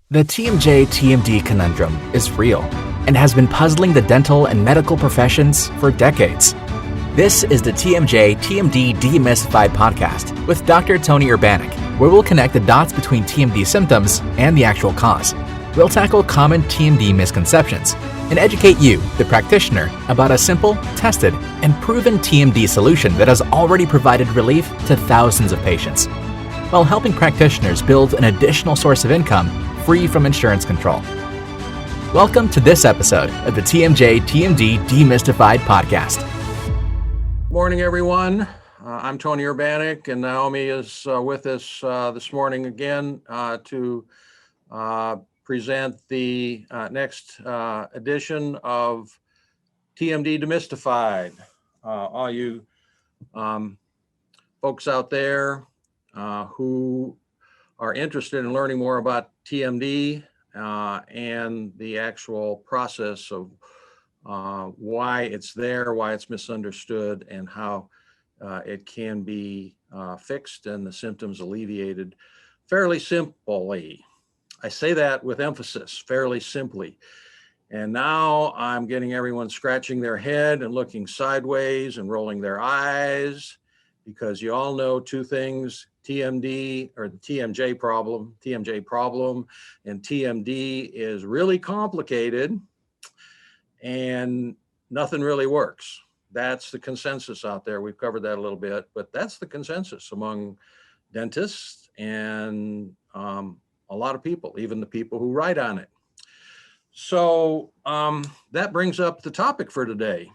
The TMJ-TMD conundrum is real and has been puzzling the dental and medical professions for decades. This is the TMJ-TMD Demystified podcast with Dr. Tony Urbanek, where we'll connect the dots between TMD symptoms and the actual cause. We'll tackle common TMD misconceptions and educate you, the practitioner, about a simple, tested, and proven TMD solution that has already provided relief to thousands of patients, while helping practitioners build an additional source of income free from insurance control. Welcome to this episode of the TMJ-TMD Demystified podcast. Morning, everyone. I'm Tony Urbanek, and Naomi is with us this morning again to present the next edition of TMD Demystified. All you folks out there who are interested in learning more about TMD and the actual process of why it's there, why it's misunderstood, and how it can be fixed and the symptoms alleviated fairly simply. I say that with emphasis, fairly simply. And now I'm getting everyone scratching their head and looking sideways and rolling their eyes, because you all know two things: TMD, or the TMJ problem, and TMD is really complicated and nothing really works. That's the consensus out there. We've covered that a little bit, but that's the consensus among dentists and a lot of people, even the people who write on it. So that brings up the topic for today.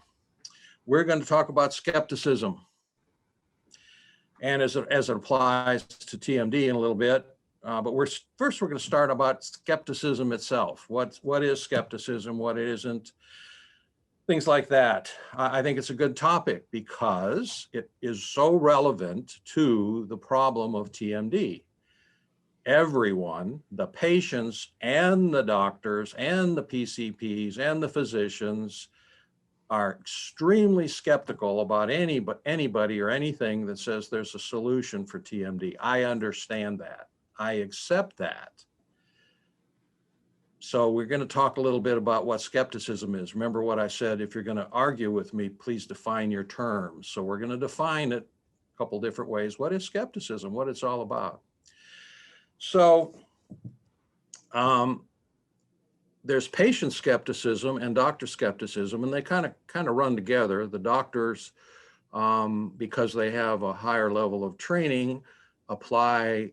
We're going to talk about skepticism, and as it applies to TMD in a little bit. But we're going to start about skepticism itself. What is skepticism? What isn't? Things like that. I think it's a good topic because it is so relevant to the problem of TMD. Everyone, the patients and the doctors and the PCPs and the physicians, are extremely skeptical about anybody or anything that says there's a solution for TMD. I understand that. I accept that. So we're going to talk a little bit about what skepticism is. Remember what I said: if you're going to argue with me, please define your terms. So we're going to define it a couple different ways. What is skepticism? What it's all about? So there's patient skepticism and doctor skepticism, and they kind of run together. The doctors, because they have a higher level of training, apply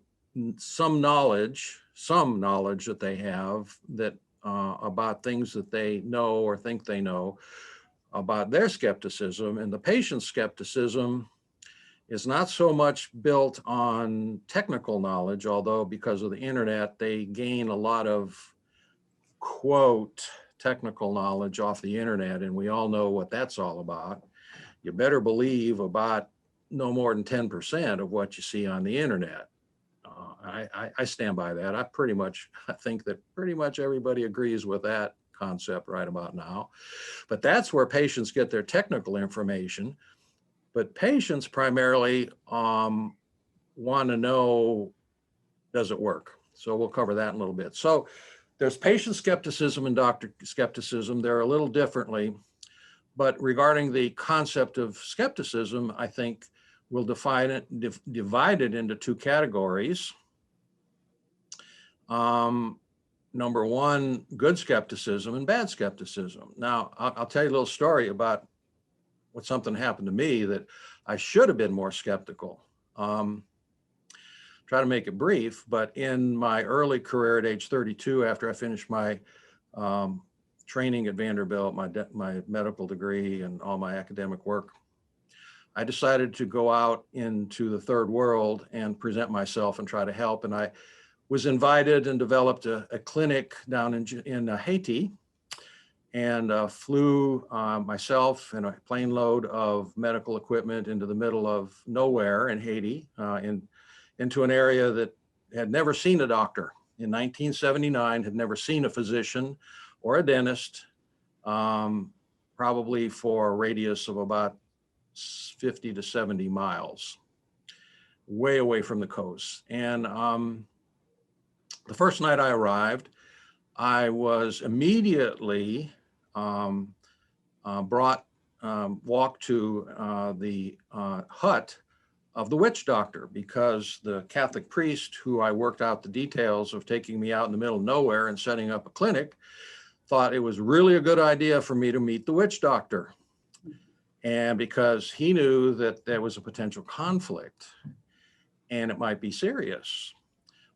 some knowledge that they have that about things that they know or think they know about their skepticism. And the patient skepticism is not so much built on technical knowledge, although because of the internet, they gain a lot of, quote, technical knowledge off the internet, and we all know what that's all about. You better believe about no more than 10% of what you see on the internet. I stand by that. I think that pretty much everybody agrees with that concept right about now. But that's where patients get their technical information. But patients primarily want to know, does it work? So we'll cover that in a little bit. So there's patient skepticism and doctor skepticism. They're a little differently. But regarding the concept of skepticism, I think we'll divide it into two categories. Number one, good skepticism and bad skepticism. Now, I'll tell you a little story about what something happened to me that I should have been more skeptical. Try to make it brief, but in my early career at age 32, after I finished my training at Vanderbilt, my medical degree and all my academic work, I decided to go out into the third world and present myself and try to help. And I was invited and developed a clinic down in Haiti, and flew myself and a plane load of medical equipment into the middle of nowhere in Haiti, into an area that had never seen a doctor in 1979, had never seen a physician or a dentist, probably for a radius of about 50 to 70 miles, way away from the coast. And The first night I arrived, I was immediately walked to the hut of the witch doctor, because the Catholic priest who I worked out the details of taking me out in the middle of nowhere and setting up a clinic thought it was really a good idea for me to meet the witch doctor. And because he knew that there was a potential conflict and it might be serious.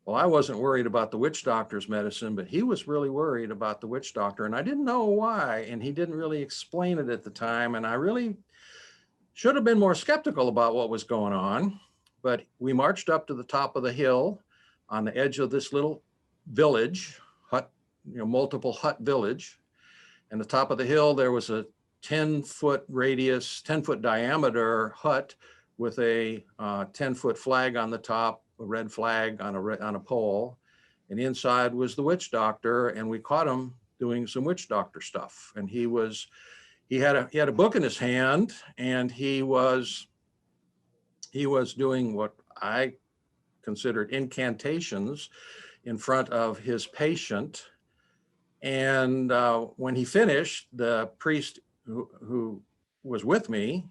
Well, I wasn't worried about the witch doctor's medicine, but he was really worried about the witch doctor, and I didn't know why, and he didn't really explain it at the time, and I really should have been more skeptical about what was going on. But we marched up to the top of the hill on the edge of this little village, hut, multiple hut village. And the top of the hill, there was a 10-foot radius, 10-foot diameter hut with a 10-foot flag on the top, a red flag on a pole. And inside was the witch doctor, and we caught him doing some witch doctor stuff. And he had a book in his hand, and he was doing what I considered incantations in front of his patient. And when he finished, the priest who was with me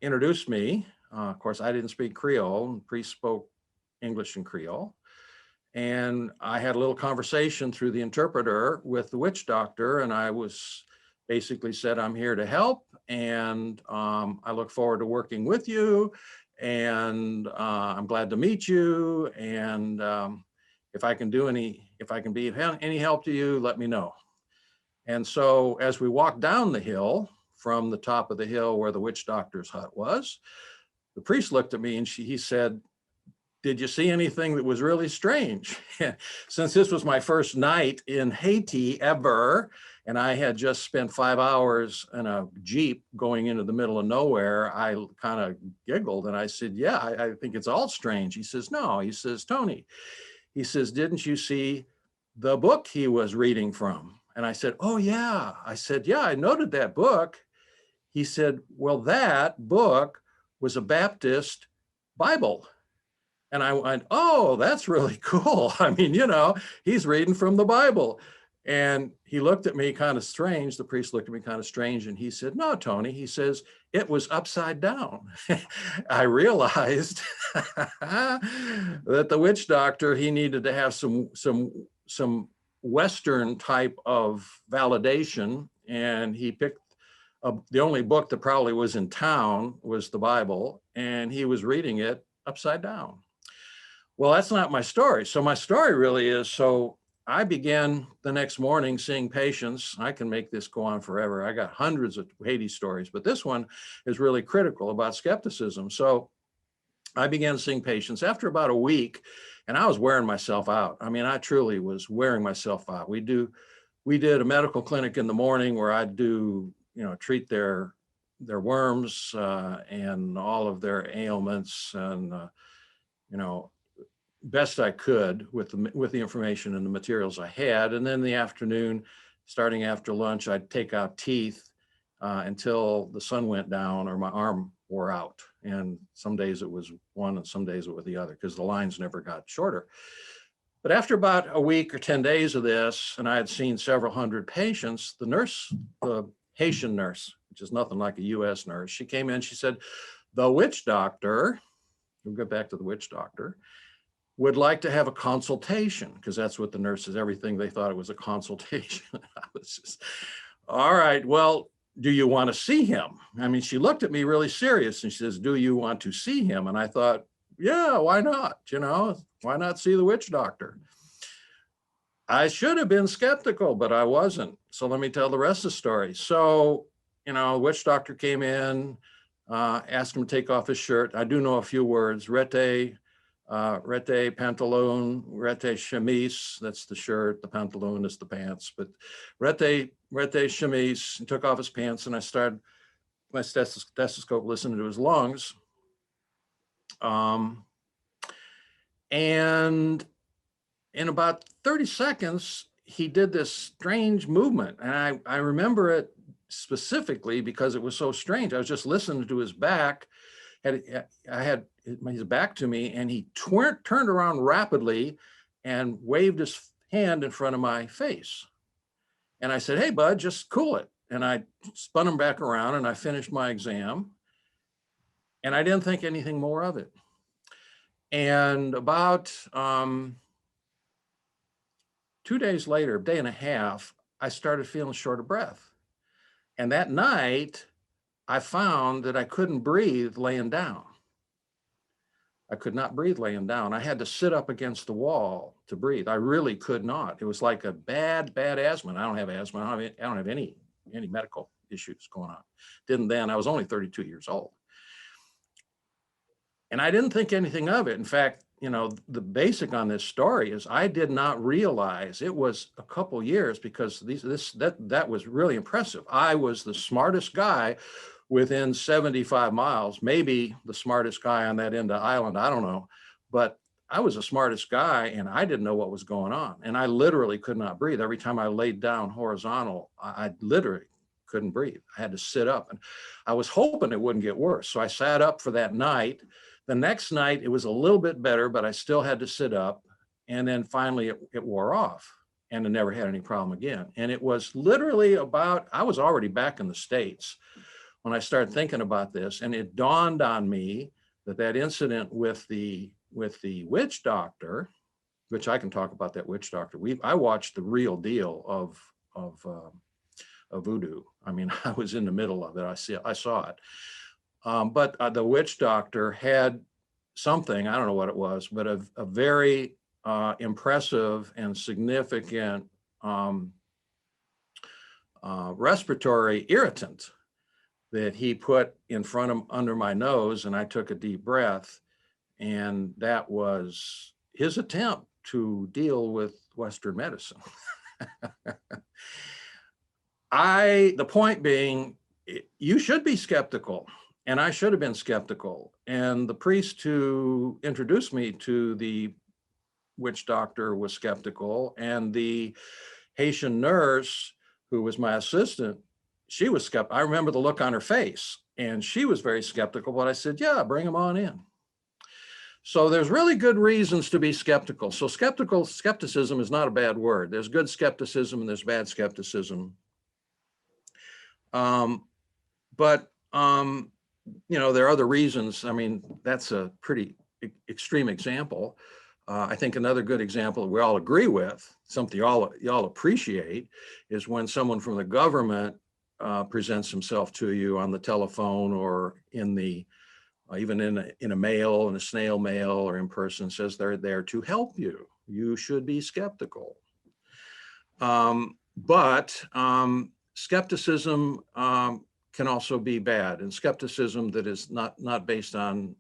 introduced me. Of course, I didn't speak Creole. The priest spoke English and Creole. And I had a little conversation through the interpreter with the witch doctor, and I was basically said, I'm here to help, and I look forward to working with you, and I'm glad to meet you, and if I can be of any help to you, let me know. And so as we walked down the hill from the top of the hill where the witch doctor's hut was, the priest looked at me and he said, did you see anything that was really strange? Since this was my first night in Haiti ever, and I had just spent 5 hours in a Jeep going into the middle of nowhere, I kind of giggled and I said, yeah, I think it's all strange. He says, no, he says, Tony, he says, didn't you see the book he was reading from? And I said, oh yeah. I said, yeah, I noted that book. He said, well, that book was a Baptist Bible. And I went, oh, that's really cool. I mean, he's reading from the Bible. And he looked at me kind of strange. The priest looked at me kind of strange. And he said, no, Tony, he says, it was upside down. I realized that the witch doctor, he needed to have some Western type of validation. And he picked the only book that probably was in town was the Bible. And he was reading it upside down. Well, that's not my story. So my story really is, so I began the next morning seeing patients. I can make this go on forever. I got hundreds of Haiti stories, but this one is really critical about skepticism. So I began seeing patients after about a week, and I was wearing myself out. I mean, I truly was wearing myself out. We did a medical clinic in the morning where I'd treat their worms and all of their ailments, and best I could with the information and the materials I had. And then in the afternoon, starting after lunch, I'd take out teeth until the sun went down or my arm wore out. And some days it was one and some days it was the other, because the lines never got shorter. But after about a week or 10 days of this, and I had seen several hundred patients, the Haitian nurse, which is nothing like a US nurse, she came in, she said, the witch doctor, we'll get back to the witch doctor, would like to have a consultation, because that's what the nurses, everything, they thought it was a consultation. I was just, all right, well, do you want to see him? I mean, she looked at me really serious and she says, do you want to see him? And I thought, yeah, why not? Why not see the witch doctor? I should have been skeptical, but I wasn't. So let me tell the rest of the story. So, the witch doctor came in, asked him to take off his shirt. I do know a few words, rete pantalon, rete chemise, that's the shirt, the pantalon is the pants, but rete chemise, he took off his pants, and I started my stethoscope listening to his lungs. And in about 30 seconds, he did this strange movement. And I remember it specifically because it was so strange. I was just listening to his back. I had his back to me, and he turned around rapidly and waved his hand in front of my face. And I said, "Hey, bud, just cool it." And I spun him back around and I finished my exam. And I didn't think anything more of it. And about 2 days later, a day and a half, I started feeling short of breath. And that night, I found that I couldn't breathe laying down. I could not breathe laying down. I had to sit up against the wall to breathe. I really could not. It was like a bad asthma. I don't have asthma. I don't have any medical issues going on. Didn't then. I was only 32 years old. And I didn't think anything of it. In fact, the basic on this story is I did not realize it was a couple years, because that was really impressive. I was the smartest guy within 75 miles, maybe the smartest guy on that end of the island, I don't know. But I was the smartest guy, and I didn't know what was going on. And I literally could not breathe. Every time I laid down horizontal, I literally couldn't breathe. I had to sit up, and I was hoping it wouldn't get worse. So I sat up for that night. The next night, it was a little bit better, but I still had to sit up. And then finally it wore off, and I never had any problem again. And it was literally I was already back in the States when I started thinking about this. And it dawned on me that incident with the witch doctor, which I can talk about that witch doctor. I watched the real deal of voodoo. I mean, I was in the middle of it. I saw it. But the witch doctor had something, I don't know what it was, but a very impressive and significant respiratory irritant that he put in front of under my nose, and I took a deep breath, and that was his attempt to deal with Western medicine. The point being, you should be skeptical. And I should have been skeptical. And the priest who introduced me to the witch doctor was skeptical. And the Haitian nurse who was my assistant, she was skeptical. I remember the look on her face, and she was very skeptical. But I said, "Yeah, bring them on in." So there's really good reasons to be skeptical. So skepticism is not a bad word. There's good skepticism and there's bad skepticism. There are other reasons. I mean, that's a pretty extreme example. I think another good example we all agree with, something y'all appreciate, is when someone from the government presents himself to you on the telephone or even in a mail, in a snail mail or in person, says they're there to help you. You should be skeptical. But skepticism can also be bad, and skepticism that is not based on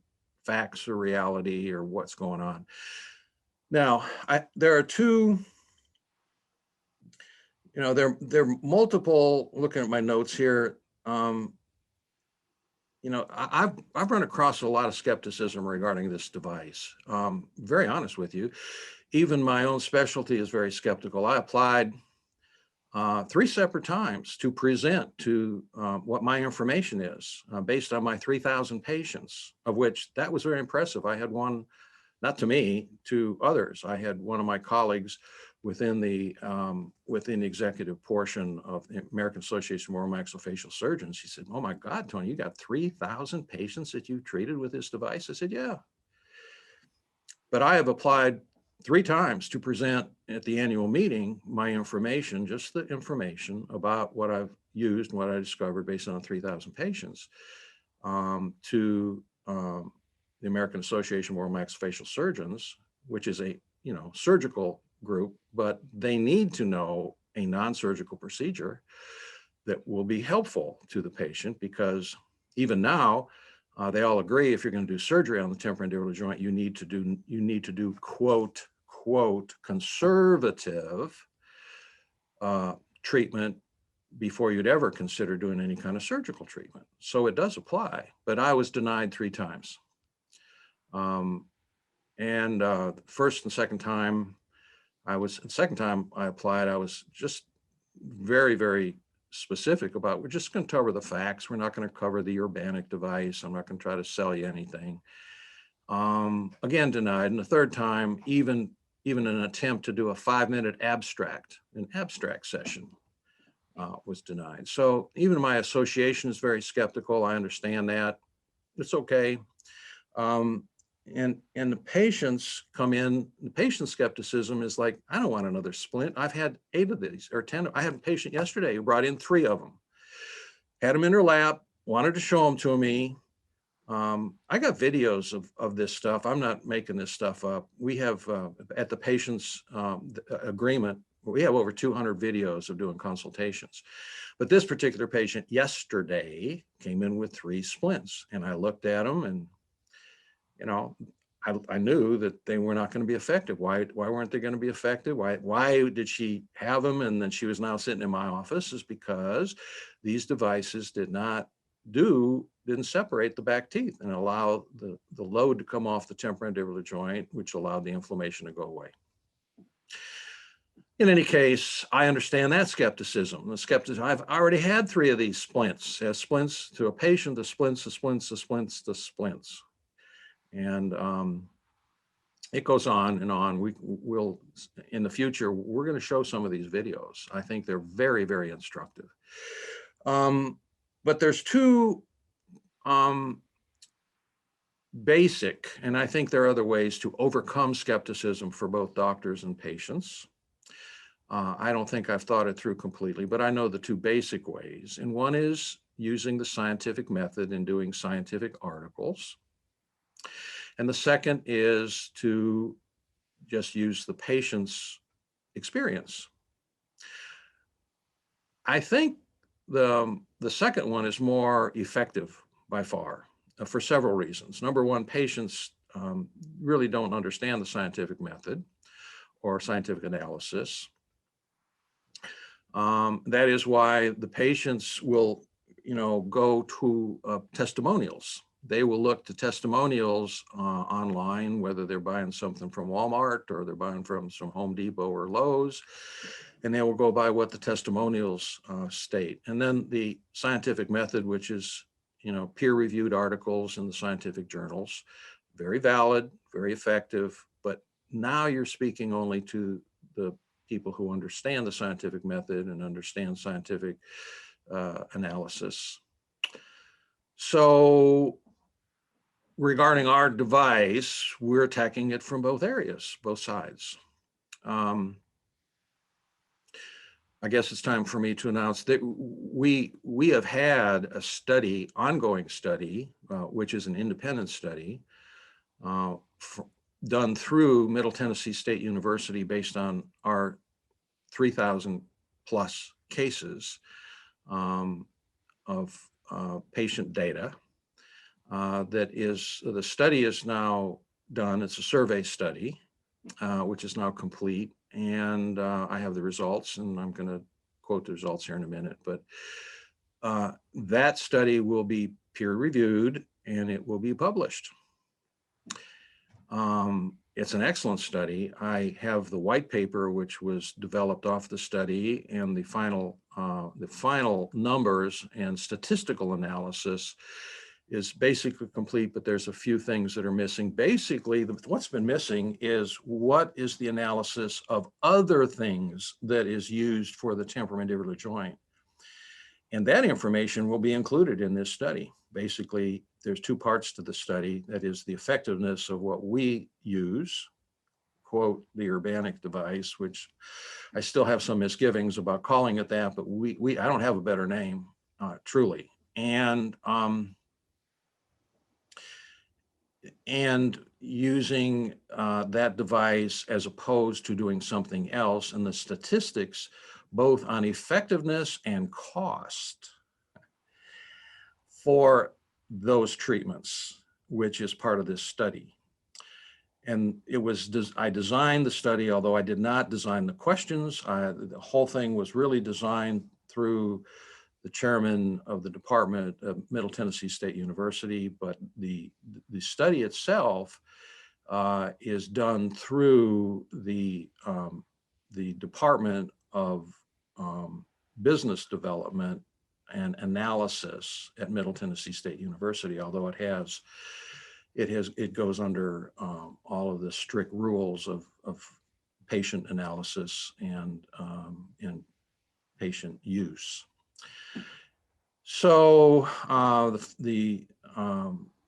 facts or reality or what's going on. Now, there are two, there are multiple, looking at my notes here, I've run across a lot of skepticism regarding this device. Very honest with you, even my own specialty is very skeptical. I applied 3 separate times to present to what my information is based on my 3,000 patients, of which that was very impressive. I had one, not to me, to others. I had one of my colleagues within the executive portion of the American Association of Maxillofacial Surgeons. She said, "Oh my God, Tony, you got 3,000 patients that you treated with this device?" I said, "Yeah." But I have applied 3 times to present at the annual meeting my information, just the information about what I've used and what I discovered based on 3,000 patients to the American Association of Maxillofacial Surgeons, which is a surgical group, but they need to know a non-surgical procedure that will be helpful to the patient, because even now they all agree if you're going to do surgery on the temporomandibular joint, you need to do quote conservative treatment before you'd ever consider doing any kind of surgical treatment. So it does apply, but I was denied 3 times. First and second time I applied, I was just very, very specific about, we're just going to cover the facts. We're not going to cover the Urbanek device. I'm not going to try to sell you anything. Again, denied. And the third time, even an attempt to do a 5-minute an abstract session was denied. So even my association is very skeptical. I understand that. It's okay. And the patients come in, the patient skepticism is like, I don't want another splint. I've had 8 of these or 10. I had a patient yesterday who brought in 3 of them, had them in her lap, wanted to show them to me. I got videos of this stuff. I'm not making this stuff up. We have at the patient's agreement, we have over 200 videos of doing consultations. But this particular patient yesterday came in with 3 splints, and I looked at them, and I knew that they were not going to be effective. Why weren't they going to be effective? Why did she have them? And then she was now sitting in my office is because these devices didn't separate the back teeth and allow the load to come off the temporomandibular joint, which allowed the inflammation to go away. In any case, I understand that skepticism. The skepticism, I've already had 3 of these splints. As splints to a patient, the splints. And it goes on and on. We'll in the future, we're going to show some of these videos. I think they're very, very instructive. But there's 2 basic, and I think there are other ways to overcome skepticism for both doctors and patients. I don't think I've thought it through completely, but I know the 2 basic ways. And one is using the scientific method and doing scientific articles. And the second is to just use the patient's experience. I think the second one is more effective by far for several reasons. Number one, patients really don't understand the scientific method or scientific analysis. That is why the patients will, go to testimonials. They will look to testimonials online, whether they're buying something from Walmart or they're buying from some Home Depot or Lowe's, and they will go by what the testimonials state. And then the scientific method, which is, peer-reviewed articles in the scientific journals, very valid, very effective, but now you're speaking only to the people who understand the scientific method and understand scientific analysis. So regarding our device, we're attacking it from both areas, both sides. I guess it's time for me to announce that we have had a study, ongoing study, which is an independent study, done through Middle Tennessee State University based on our 3,000 plus cases of patient data. The study is now done. It's a survey study, which is now complete. And I have the results, and I'm going to quote the results here in a minute. But that study will be peer reviewed and it will be published. It's an excellent study. I have the white paper, which was developed off the study, and the final numbers and statistical analysis is basically complete, but there's a few things that are missing. Basically, what's been missing is what is the analysis of other things that is used for the temporomandibular joint. And that information will be included in this study. Basically, there's 2 parts to the study. That is the effectiveness of what we use, quote, the Urbanek device, which I still have some misgivings about calling it that, but I don't have a better name, truly. And using that device as opposed to doing something else, and the statistics both on effectiveness and cost for those treatments, which is part of this study. And I designed the study, although I did not design the questions. The whole thing was really designed through the chairman of the department of Middle Tennessee State University, but the study itself is done through the Department of Business Development and Analysis at Middle Tennessee State University, although it has it goes under all of the strict rules of patient analysis and patient use. So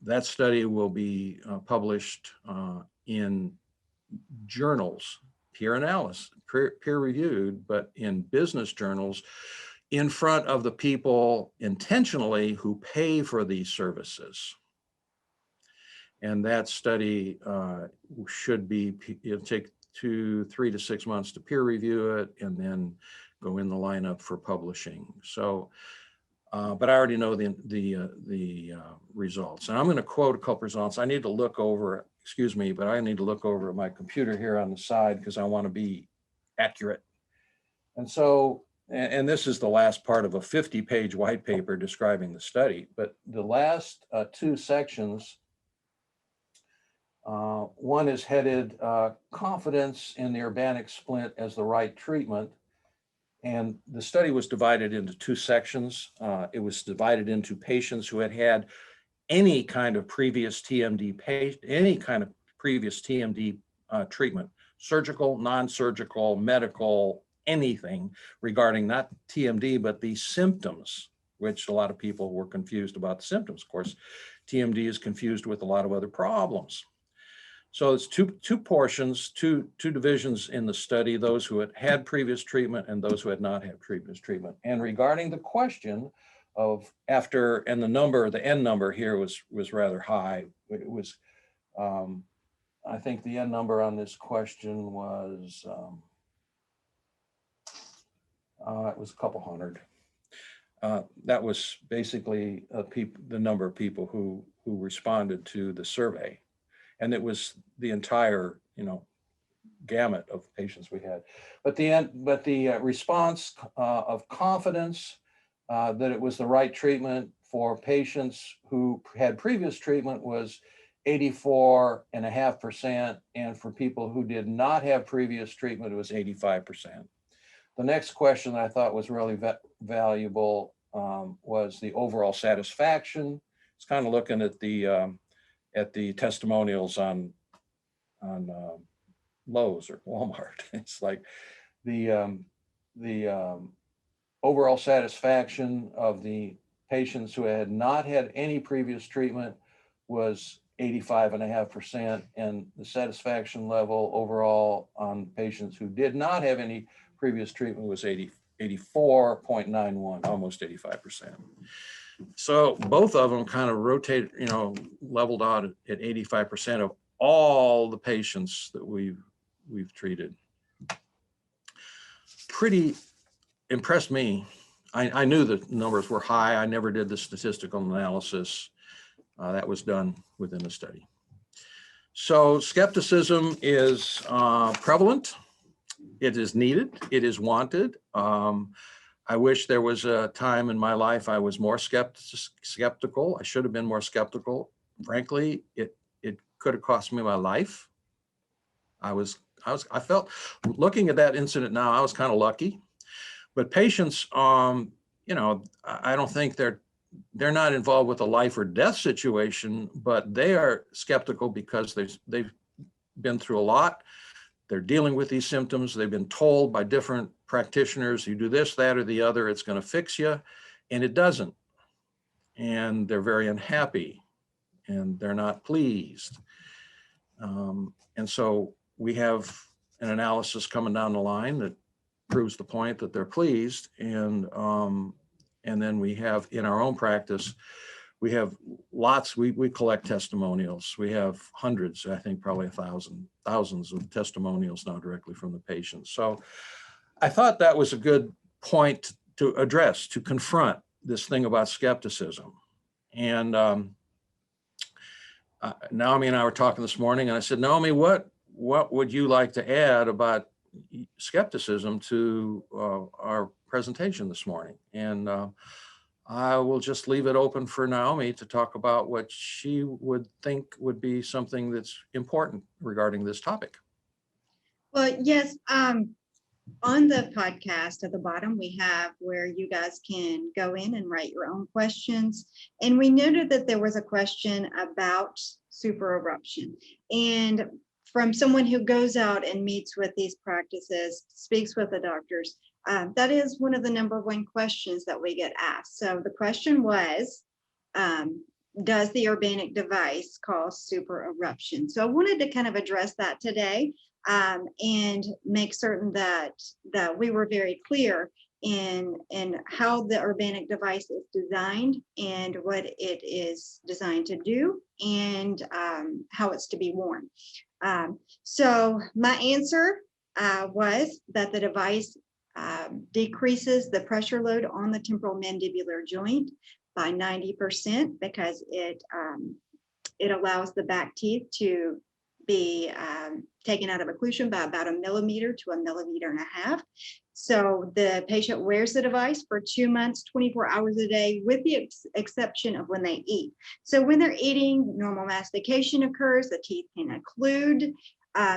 that study will be published in journals, peer-reviewed, but in business journals, in front of the people intentionally who pay for these services. And that study should be, it'll take 3 to 6 months to peer review it and then go in the lineup for publishing. So, but I already know the results. And I'm going to quote a couple results. I need to look over, excuse me, but I need to look over at my computer here on the side because I want to be accurate. And so, and this is the last part of a 50-page white paper describing the study, but the last 2 sections, one is headed confidence in the Urbanek splint as the right treatment. And the study was divided into 2 sections. It was divided into patients who had had any kind of previous TMD treatment, surgical, non-surgical, medical, anything regarding not TMD, but the symptoms, which a lot of people were confused about the symptoms. Of course, TMD is confused with a lot of other problems. So it's two portions, two divisions in the study, those who had previous treatment and those who had not had previous treatment. And regarding the question of after, and the N number here was rather high. It was, I think the N number on this question was, it was a couple hundred. That was basically the number of people who responded to the survey. And it was the entire, gamut of patients we had. But the response of confidence that it was the right treatment for patients who had previous treatment was 84.5%, and for people who did not have previous treatment, it was 85%. The next question that I thought was really valuable was the overall satisfaction. It's kind of looking at the testimonials on Lowe's or Walmart. It's like the overall satisfaction of the patients who had not had any previous treatment was 85.5%, and the satisfaction level overall on patients who did not have any previous treatment was 84.91, almost 85%. So both of them kind of rotated, leveled out at 85% of all the patients that we've treated. Pretty impressed me. I knew the numbers were high. I never did the statistical analysis. That was done within the study. So skepticism is prevalent. It is needed. It is wanted. I wish there was a time in my life I was more skeptical. I should have been more skeptical. Frankly, it could have cost me my life. I felt, looking at that incident now, I was kind of lucky. But patients, I don't think they're not involved with a life or death situation, but they are skeptical because they've been through a lot. They're dealing with these symptoms. They've been told by different practitioners, you do this, that, or the other, it's going to fix you, and it doesn't. And they're very unhappy, and they're not pleased. And so we have an analysis coming down the line that proves the point that they're pleased. And then we have in our own practice, we have lots, we collect testimonials. We have hundreds, I think probably thousands of testimonials now directly from the patients. So I thought that was a good point to address, to confront this thing about skepticism. And Naomi and I were talking this morning, and I said, Naomi, what would you like to add about skepticism to our presentation this morning? And I will just leave it open for Naomi to talk about what she would think would be something that's important regarding this topic. Well, yes, on the podcast at the bottom, we have where you guys can go in and write your own questions. And we noted that there was a question about super-eruption. And from someone who goes out and meets with these practices, speaks with the doctors, that is one of the number one questions that we get asked. So the question was, does the Urbanek device cause super-eruption? So I wanted to kind of address that today, and make certain that we were very clear in how the Urbanek device is designed and what it is designed to do, and how it's to be worn. So my answer was that the device decreases the pressure load on the temporal mandibular joint by 90%, because it allows the back teeth to be taken out of occlusion by about 1 millimeter to 1.5 millimeters. So the patient wears the device for 2 months, 24 hours a day, with the exception of when they eat. So when they're eating, normal mastication occurs, the teeth can occlude.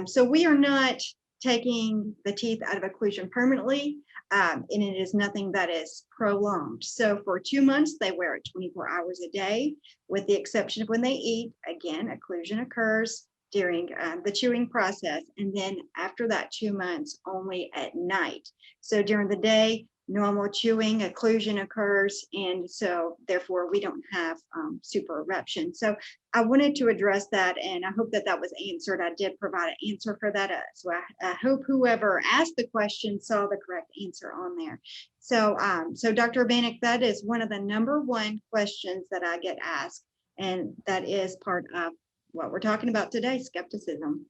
So we are not taking the teeth out of occlusion permanently, and it is nothing that is prolonged. So for 2 months, they wear it 24 hours a day, with the exception of when they eat. Again, occlusion occurs during the chewing process, and then after that 2 months, only at night. So during the day, normal chewing, occlusion occurs, and so therefore we don't have super-eruption. So I wanted to address that, and I hope that that was answered. I did provide an answer for that, so I hope whoever asked the question saw the correct answer on there. So, so Dr. Urbanek, that is one of the number one questions that I get asked, and that is part of what we're talking about today, skepticism.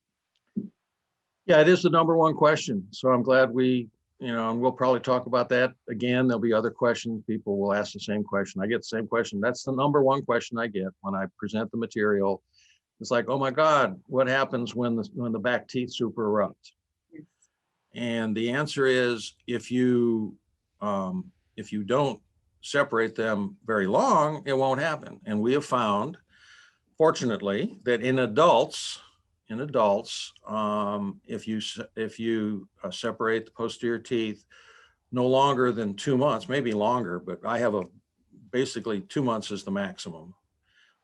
Yeah, it is the number one question. So I'm glad we, and we'll probably talk about that again. There'll be other questions. People will ask the same question. I get the same question. That's the number one question I get when I present the material. It's like, oh my God, what happens when the back teeth super-erupt? Yes. And the answer is, if you don't separate them very long, it won't happen. And we have found, fortunately, that in adults, if you separate the posterior teeth no longer than 2 months, maybe longer, but I have basically 2 months is the maximum,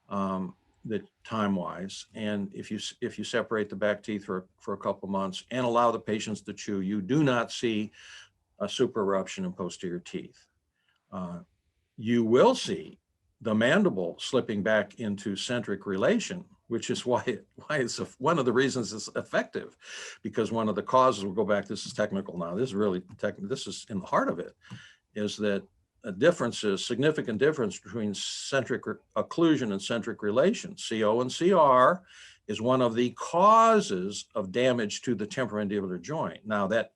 the time-wise. And if you separate the back teeth for a couple months and allow the patients to chew, you do not see a super-eruption in posterior teeth. You will see the mandible slipping back into centric relation, which is why it's one of the reasons it's effective, because one of the causes, we'll go back, this is technical now, this is really technical, this is in the heart of it, is that a significant difference between centric occlusion and centric relation. CO and CR is one of the causes of damage to the temporomandibular joint. Now that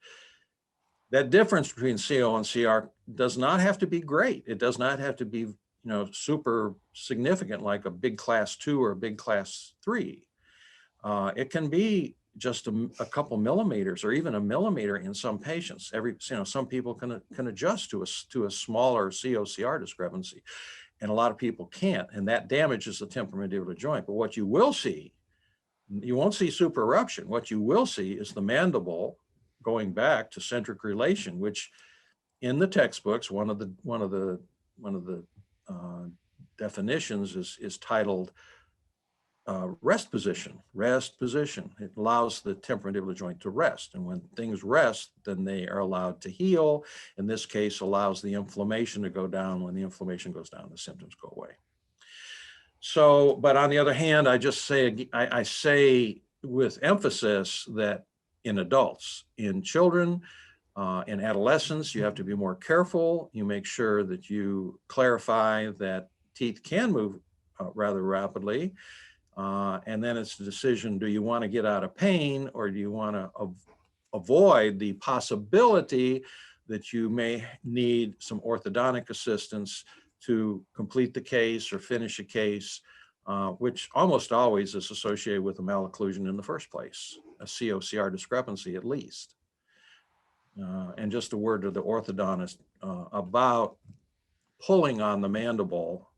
difference between CO and CR does not have to be great. It does not have to be super significant, like a big class 2 or a big class 3. It can be just a couple millimeters or even a millimeter in some patients. Some people can adjust to a smaller CO-CR discrepancy, and a lot of people can't, and that damages the temporomandibular joint. But what you will see, you won't see super-eruption. What you will see is the mandible going back to centric relation, which in the textbooks, one of the definitions is titled rest position. Rest position. It allows the temporomandibular joint to rest, and when things rest, then they are allowed to heal. In this case, allows the inflammation to go down. When the inflammation goes down, the symptoms go away. So, but on the other hand, I say with emphasis that in adults, in children, in adolescents, you have to be more careful. You make sure that you clarify that teeth can move rather rapidly. And then it's the decision, do you want to get out of pain, or do you want to avoid the possibility that you may need some orthodontic assistance to complete the case or finish a case, which almost always is associated with a malocclusion in the first place, a CO-CR discrepancy at least. And just a word to the orthodontist about pulling on the mandible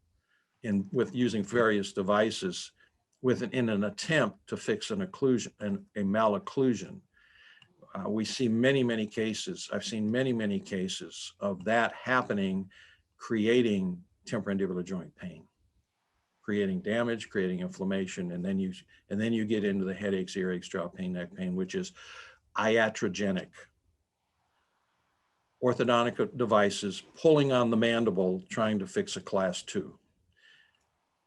with using various devices in an attempt to fix an occlusion and a malocclusion. We see many cases. I've seen many cases of that happening, creating temporomandibular joint pain, creating damage, creating inflammation, and then you get into the headaches, earaches, jaw pain, neck pain, which is iatrogenic. Orthodontic devices pulling on the mandible, trying to fix a class 2.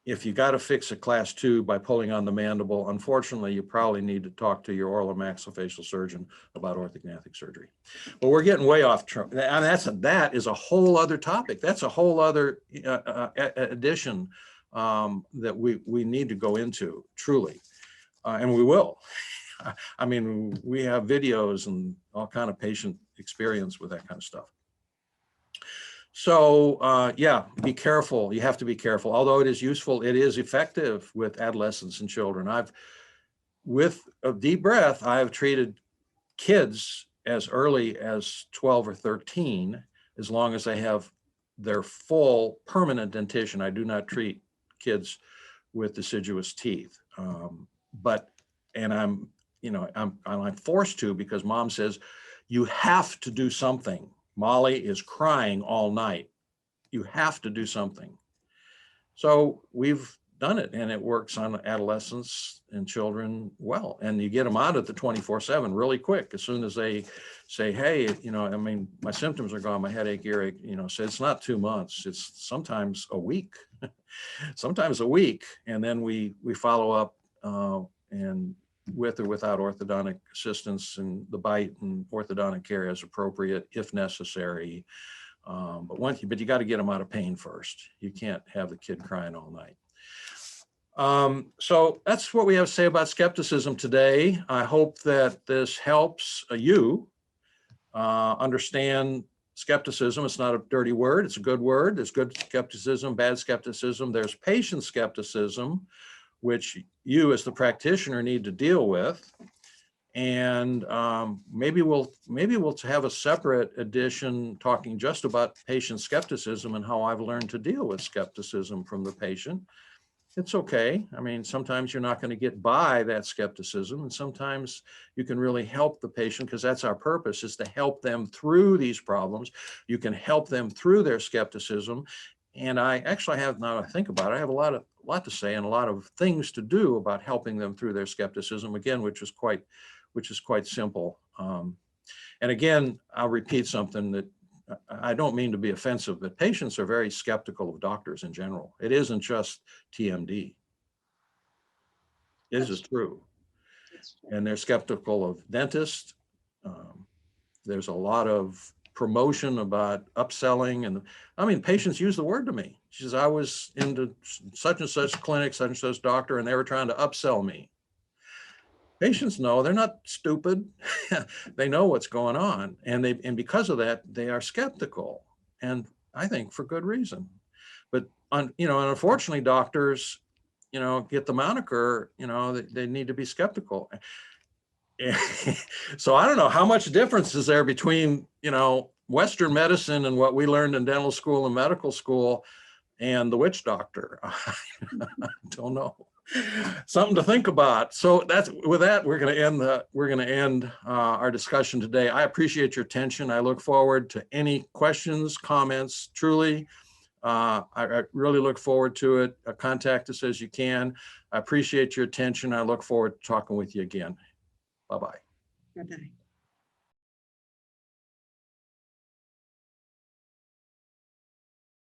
If you got to fix a class 2 by pulling on the mandible, unfortunately, you probably need to talk to your oral or maxillofacial surgeon about orthognathic surgery. But we're getting way off track. And that is a whole other topic. That's a whole other addition that we need to go into, truly. And we will. I mean, we have videos and all kind of patient experience with that kind of stuff. So yeah, be careful. You have to be careful. Although it is useful, it is effective with adolescents and children. With a deep breath, I've treated kids as early as 12 or 13, as long as they have their full permanent dentition. I do not treat kids with deciduous teeth. And I'm forced to, because mom says, you have to do something. Molly is crying all night. You have to do something. So we've done it, and it works on adolescents and children well. And you get them out of the 24/7 really quick. As soon as they say, hey, I mean, my symptoms are gone, my headache, earache, so it's not 2 months, it's sometimes a week, sometimes a week. And then we follow up and with or without orthodontic assistance, and the bite and orthodontic care as appropriate if necessary. But you got to get them out of pain first. You can't have the kid crying all night. So that's what we have to say about skepticism today. I hope that this helps you understand skepticism. It's not a dirty word. It's a good word. There's good skepticism, bad skepticism. There's patient skepticism, which you as the practitioner need to deal with. And maybe we'll have a separate edition talking just about patient skepticism and how I've learned to deal with skepticism from the patient. It's okay. I mean, sometimes you're not going to get by that skepticism, and sometimes you can really help the patient, because that's our purpose, is to help them through these problems. You can help them through their skepticism. And I actually have, now I think about it, I have a lot to say and a lot of things to do about helping them through their skepticism, again, which is quite simple. And again, I'll repeat something that I don't mean to be offensive, but patients are very skeptical of doctors in general. It isn't just TMD. This is true. And they're skeptical of dentists. There's a lot of promotion about upselling, and I mean, patients use the word to me. She says, I was into such and such clinic, such and such doctor, and they were trying to upsell me. Patients know, they're not stupid. They know what's going on, and because of that, they are skeptical, and I think for good reason. But unfortunately, doctors, get the moniker, they need to be skeptical. So I don't know how much difference is there between, Western medicine and what we learned in dental school and medical school and the witch doctor. I don't know. Something to think about. So with that, we're going to end our discussion today. I appreciate your attention. I look forward to any questions, comments. Truly, I really look forward to it. Contact us as you can. I appreciate your attention. I look forward to talking with you again. Bye-bye. Bye-bye.